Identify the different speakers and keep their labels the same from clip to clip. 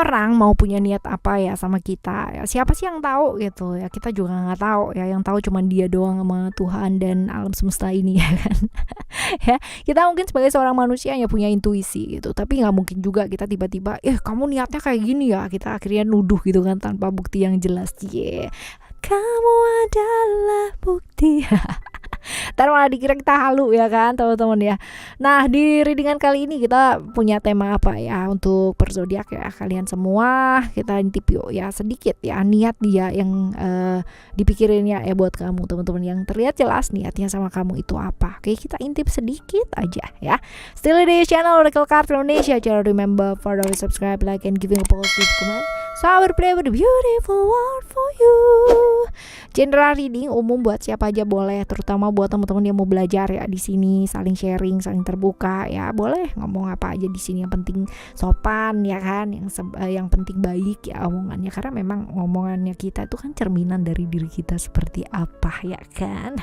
Speaker 1: orang mau punya niat apa ya sama kita ya, siapa sih yang tahu gitu ya, kita juga nggak tahu ya, yang tahu cuman dia doang sama Tuhan dan alam semesta ini ya kan. Ya kita mungkin sebagai seorang manusia yang punya intuisi gitu, tapi nggak mungkin juga kita tiba-tiba kamu niatnya kayak gini ya, kita akhirnya nuduh gitu kan tanpa bukti yang jelas. Kamu adalah bukti. Ntar malah dikira kita halu ya kan teman-teman ya. Nah di readingan kali ini kita punya tema apa ya untuk per zodiak ya, kalian semua kita intip yuk ya sedikit ya niat dia yang dipikirinnya buat kamu teman-teman, yang terlihat jelas niatnya sama kamu itu apa. Oke, kita intip sedikit aja ya. Still di channel Oracle Card Indonesia, jangan remember for always subscribe, like and giving a positive comment, so I will play with the beautiful world for you. General reading umum buat siapa aja boleh, terutama buat teman-teman yang mau belajar ya di sini, saling sharing, saling terbuka ya, boleh ngomong apa aja di sini, yang penting sopan ya kan, yang penting baik ya omongannya, karena memang omongannya kita itu kan cerminan dari diri kita seperti apa ya kan.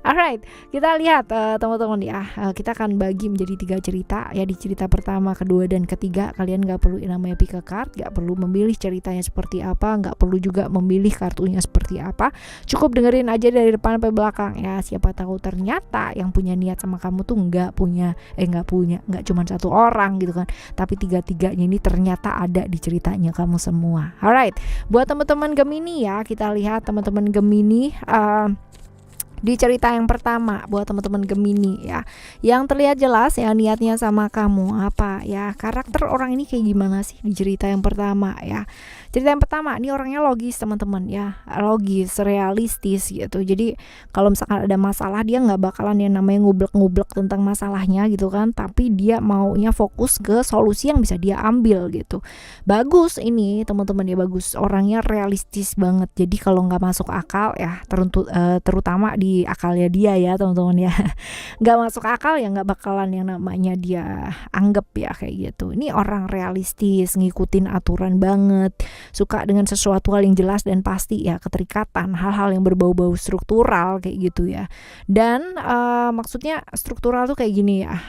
Speaker 1: Alright, kita lihat teman-teman ya, kita akan bagi menjadi 3 cerita ya. Di cerita pertama, kedua dan ketiga kalian nggak perlu namanya pick a card, nggak perlu memilih ceritanya seperti apa, nggak perlu juga memilih kartunya seperti apa, cukup dengerin aja dari depan sampai belakang ya. Siapa tahu ternyata yang punya niat sama kamu tuh nggak cuma satu orang gitu kan, tapi 3-3-nya ini ternyata ada di ceritanya kamu semua. Alright, buat teman-teman Gemini ya, kita lihat teman-teman Gemini di cerita yang pertama buat teman-teman Gemini ya, yang terlihat jelas ya niatnya sama kamu apa ya, karakter orang ini kayak gimana sih di cerita yang pertama ya. Cerita yang pertama ini orangnya logis teman-teman ya, logis, realistis gitu. Jadi kalau misalkan ada masalah dia nggak bakalan yang namanya ngublek-ngublek tentang masalahnya gitu kan, tapi dia maunya fokus ke solusi yang bisa dia ambil gitu. Bagus ini teman-teman ya, bagus, orangnya realistis banget. Jadi kalau nggak masuk akal ya, terutama di akalnya dia ya teman-teman ya, nggak masuk akal ya nggak bakalan yang namanya dia anggap ya kayak gitu. Ini orang realistis, ngikutin aturan banget, suka dengan sesuatu hal yang jelas dan pasti ya, keterikatan, hal-hal yang berbau-bau struktural kayak gitu ya. Dan maksudnya struktural tuh kayak gini ya,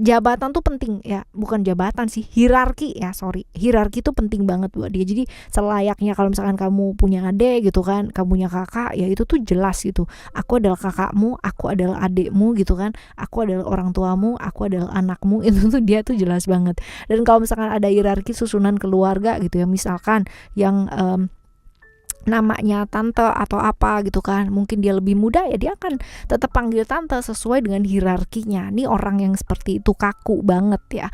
Speaker 1: jabatan tuh penting ya, bukan jabatan sih, hierarki itu penting banget buat dia. Jadi selayaknya kalau misalkan kamu punya adik gitu kan, kamu punya kakak ya, itu tuh jelas gitu, aku adalah kakakmu, aku adalah adikmu gitu kan, aku adalah orang tuamu, aku adalah anakmu. Itu tuh dia tuh jelas banget. Dan kalau misalkan ada hierarki susunan keluarga gitu ya, misalkan yang namanya tante atau apa gitu kan, mungkin dia lebih muda ya dia akan tetap panggil tante sesuai dengan hierarkinya. Nih orang yang seperti itu kaku banget ya,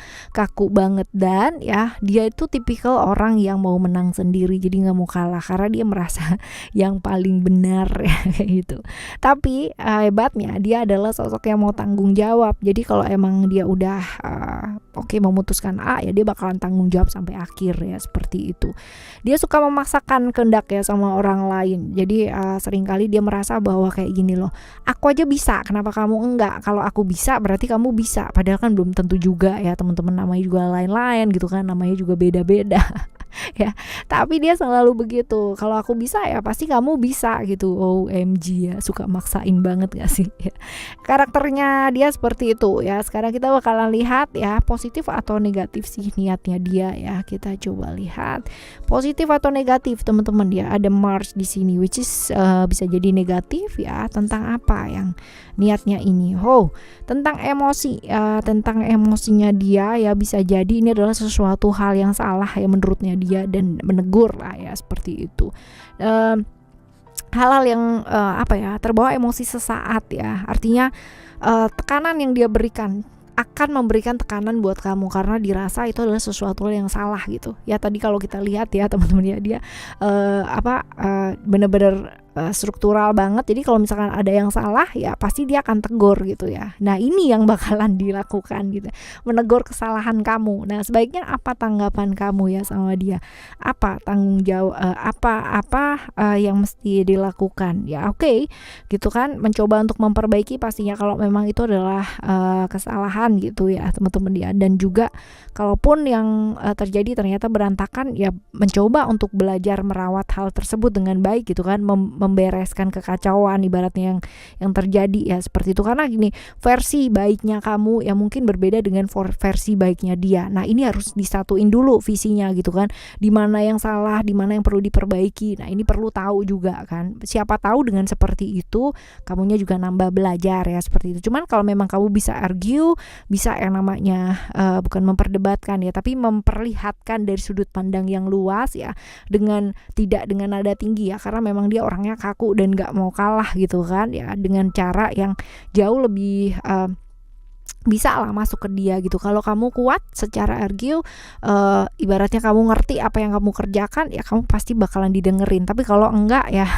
Speaker 1: dan ya dia itu tipikal orang yang mau menang sendiri, jadi nggak mau kalah karena dia merasa yang paling benar ya kayak gitu. Tapi hebatnya dia adalah sosok yang mau tanggung jawab. Jadi kalau emang dia udah memutuskan A ya, dia bakalan tanggung jawab sampai akhir ya, seperti itu. Dia suka memaksakan kehendak ya sama orang lain. Jadi seringkali dia merasa bahwa kayak gini loh, aku aja bisa, kenapa kamu enggak? Kalau aku bisa berarti kamu bisa, padahal kan belum tentu juga ya teman-teman, namanya juga lain-lain gitu kan, namanya juga beda-beda. Ya, tapi dia selalu begitu, kalau aku bisa ya pasti kamu bisa gitu. OMG ya, suka maksain banget gak sih ya. Karakternya dia seperti itu ya. Sekarang kita bakalan lihat ya positif atau negatif sih niatnya dia ya. Kita coba lihat positif atau negatif teman-teman ya. Ada Mars di sini, which is bisa jadi negatif ya. Tentang apa yang niatnya ini? Tentang emosi, tentang emosinya dia ya, bisa jadi ini adalah sesuatu hal yang salah ya menurutnya dia, dan menegur lah ya, seperti itu. Hal-hal yang terbawa emosi sesaat ya, artinya tekanan yang dia berikan akan memberikan tekanan buat kamu karena dirasa itu adalah sesuatu yang salah gitu ya. Tadi kalau kita lihat ya teman-teman ya, dia benar-benar struktural banget. Jadi kalau misalkan ada yang salah ya pasti dia akan tegur gitu ya. Nah ini yang bakalan dilakukan gitu, menegur kesalahan kamu. Nah sebaiknya apa tanggapan kamu ya sama dia? Apa tanggung jawab, yang mesti dilakukan ya? Oke, gitu kan, mencoba untuk memperbaiki pastinya kalau memang itu adalah kesalahan gitu ya teman-teman ya. Dan juga kalaupun yang terjadi ternyata berantakan ya, mencoba untuk belajar merawat hal tersebut dengan baik gitu kan, membereskan kekacauan ibaratnya yang terjadi ya seperti itu. Karena gini, versi baiknya kamu ya mungkin berbeda dengan versi baiknya dia. Nah ini harus disatuin dulu visinya gitu kan, di mana yang salah, di mana yang perlu diperbaiki. Nah ini perlu tahu juga kan, siapa tahu dengan seperti itu kamunya juga nambah belajar ya seperti itu. Cuman kalau memang kamu bisa argue, bisa yang namanya bukan memperdebatkan ya, tapi memperlihatkan dari sudut pandang yang luas ya, tidak dengan nada tinggi ya, karena memang dia orangnya kaku dan gak mau kalah gitu kan ya, dengan cara yang jauh lebih bisa lah masuk ke dia gitu. Kalau kamu kuat secara argue, ibaratnya kamu ngerti apa yang kamu kerjakan ya, kamu pasti bakalan didengerin. Tapi kalau enggak ya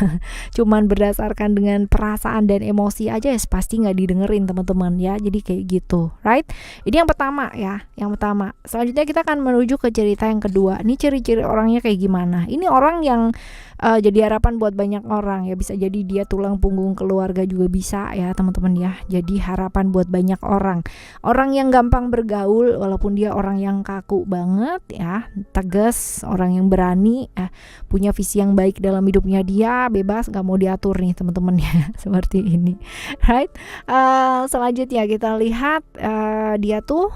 Speaker 1: cuman berdasarkan dengan perasaan dan emosi aja ya pasti nggak didengerin teman-teman ya. Jadi kayak gitu, right? Ini yang pertama ya, yang pertama. Selanjutnya kita akan menuju ke cerita yang kedua. Ini ciri-ciri orangnya kayak gimana. Ini orang yang jadi harapan buat banyak orang ya, bisa jadi dia tulang punggung keluarga juga bisa ya teman-teman ya. Jadi harapan buat banyak orang yang gampang bergaul walaupun dia orang yang kaku banget ya, tegas, orang yang berani punya visi yang baik dalam hidupnya, dia bebas, gak mau diatur nih teman-teman ya seperti ini, right? Selanjutnya kita lihat dia tuh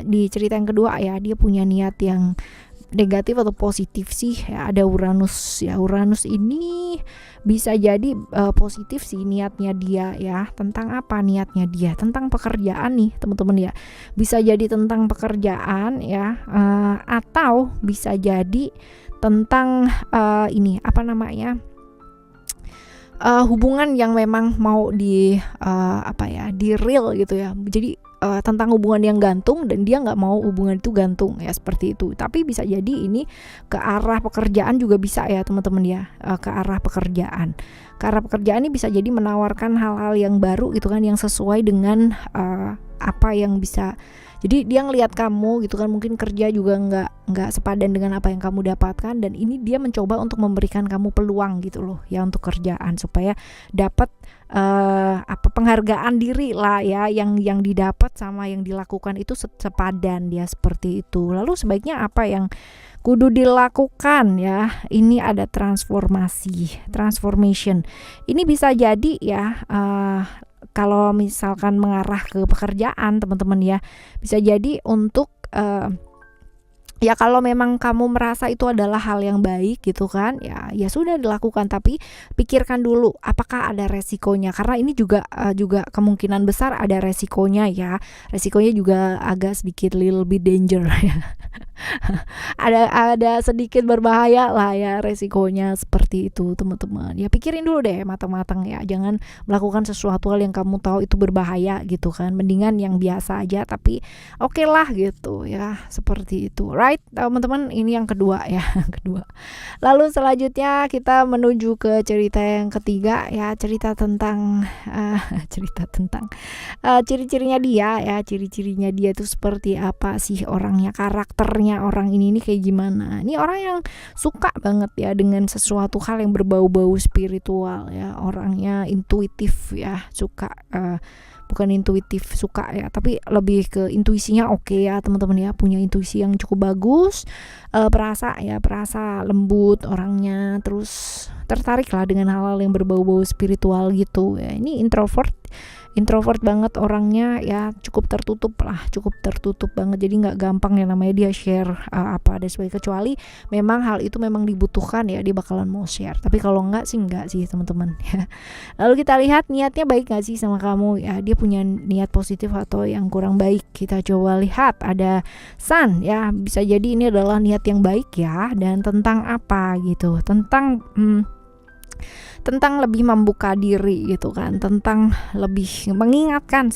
Speaker 1: di cerita yang kedua ya, dia punya niat yang negatif atau positif sih ya. Ada Uranus ya, Uranus ini bisa jadi positif sih niatnya dia ya. Tentang apa niatnya dia? Tentang pekerjaan nih teman-teman ya, bisa jadi tentang pekerjaan ya, atau bisa jadi tentang ini apa namanya, hubungan yang memang mau di real gitu ya. Jadi tentang hubungan yang gantung dan dia nggak mau hubungan itu gantung ya seperti itu. Tapi bisa jadi ini ke arah pekerjaan juga bisa ya teman-teman ya, ke arah pekerjaan. Karena pekerjaan ini bisa jadi menawarkan hal-hal yang baru gitu kan, yang sesuai dengan apa yang bisa. Jadi dia ngelihat kamu gitu kan, mungkin kerja juga nggak sepadan dengan apa yang kamu dapatkan, dan ini dia mencoba untuk memberikan kamu peluang gitu loh ya untuk kerjaan, supaya dapat penghargaan diri lah ya, yang didapat sama yang dilakukan itu sepadan dia seperti itu. Lalu sebaiknya apa yang kudu dilakukan ya? Ini ada transformation. Ini bisa jadi ya, kalau misalkan mengarah ke pekerjaan teman-teman ya, bisa jadi untuk ya kalau memang kamu merasa itu adalah hal yang baik gitu kan ya sudah dilakukan, tapi pikirkan dulu apakah ada resikonya, karena ini juga kemungkinan besar ada resikonya ya. Resikonya juga agak sedikit little bit danger ya. ada sedikit berbahaya lah ya resikonya seperti itu teman-teman ya. Pikirin dulu deh matang-matang ya, jangan melakukan sesuatu hal yang kamu tahu itu berbahaya gitu kan. Mendingan yang biasa aja tapi oke lah gitu ya, seperti itu, right teman-teman. Ini yang kedua ya, kedua. Lalu selanjutnya kita menuju ke cerita yang ketiga ya, cerita tentang ciri-cirinya dia ya. Ciri-cirinya dia itu seperti apa sih orangnya, karakternya orang ini kayak gimana. Ini orang yang suka banget ya dengan sesuatu hal yang berbau-bau spiritual ya, orangnya intuitif ya, suka bukan intuitif suka ya, tapi lebih ke intuisinya oke ya teman-teman ya, punya intuisi yang cukup bagus, perasa lembut orangnya, terus tertarik lah dengan hal-hal yang berbau-bau spiritual gitu ya. Ini introvert banget orangnya ya, cukup tertutup banget, jadi nggak gampang ya namanya dia share apa dan sebagainya, kecuali memang hal itu memang dibutuhkan ya, dia bakalan mau share. Tapi kalau enggak sih teman-teman ya. Lalu kita lihat niatnya baik nggak sih sama kamu ya, dia punya niat positif atau yang kurang baik. Kita coba lihat, ada Sun ya, bisa jadi ini adalah niat yang baik ya. Dan tentang apa gitu, tentang lebih membuka diri gitu kan, tentang lebih mengingatkan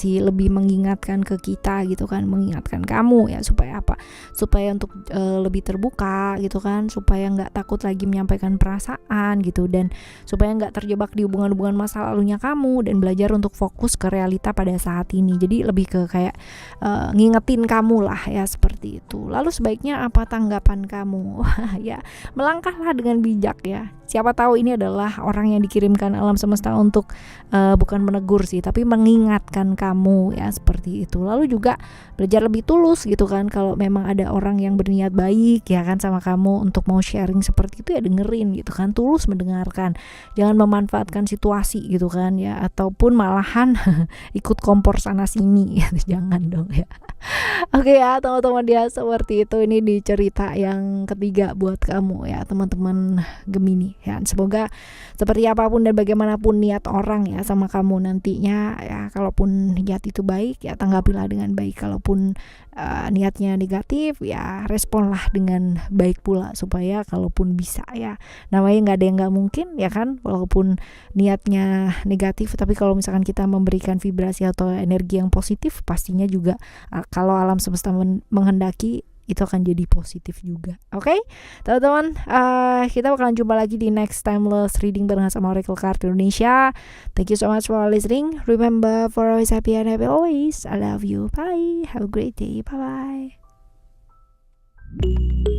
Speaker 1: ke kita gitu kan, mengingatkan kamu ya, supaya apa, supaya untuk lebih terbuka gitu kan, supaya nggak takut lagi menyampaikan perasaan gitu, dan supaya nggak terjebak di hubungan-hubungan masa lalunya kamu, dan belajar untuk fokus ke realita pada saat ini. Jadi lebih ke kayak ngingetin kamu lah ya, seperti itu. Lalu sebaiknya apa tanggapan kamu? Ya melangkahlah dengan bijak ya, siapa tahu ini adalah malah orang yang dikirimkan alam semesta untuk bukan menegur sih, tapi mengingatkan kamu ya, seperti itu. Lalu juga belajar lebih tulus gitu kan, kalau memang ada orang yang berniat baik ya kan sama kamu untuk mau sharing seperti itu, ya dengerin gitu kan, tulus mendengarkan, jangan memanfaatkan situasi gitu kan ya, ataupun malahan ikut kompor sana sini gitu, jangan dong ya. Oke ya teman-teman, dia seperti itu. Ini di cerita yang ketiga buat kamu ya teman-teman Gemini ya. Semoga seperti apapun dan bagaimanapun niat orang ya sama kamu nantinya ya, kalaupun niat itu baik ya tanggapilah dengan baik, kalaupun niatnya negatif ya responlah dengan baik pula, supaya kalaupun bisa ya, namanya nggak ada yang nggak mungkin ya kan, walaupun niatnya negatif, tapi kalau misalkan kita memberikan vibrasi atau energi yang positif, pastinya juga kalau alam semesta menghendaki itu akan jadi positif juga. Oke, teman-teman, kita bakalan jumpa lagi di next timeless reading bareng sama Oracle Card Indonesia. Thank you so much for listening. Remember, for always happy and happy always. I love you. Bye. Have a great day. Bye bye.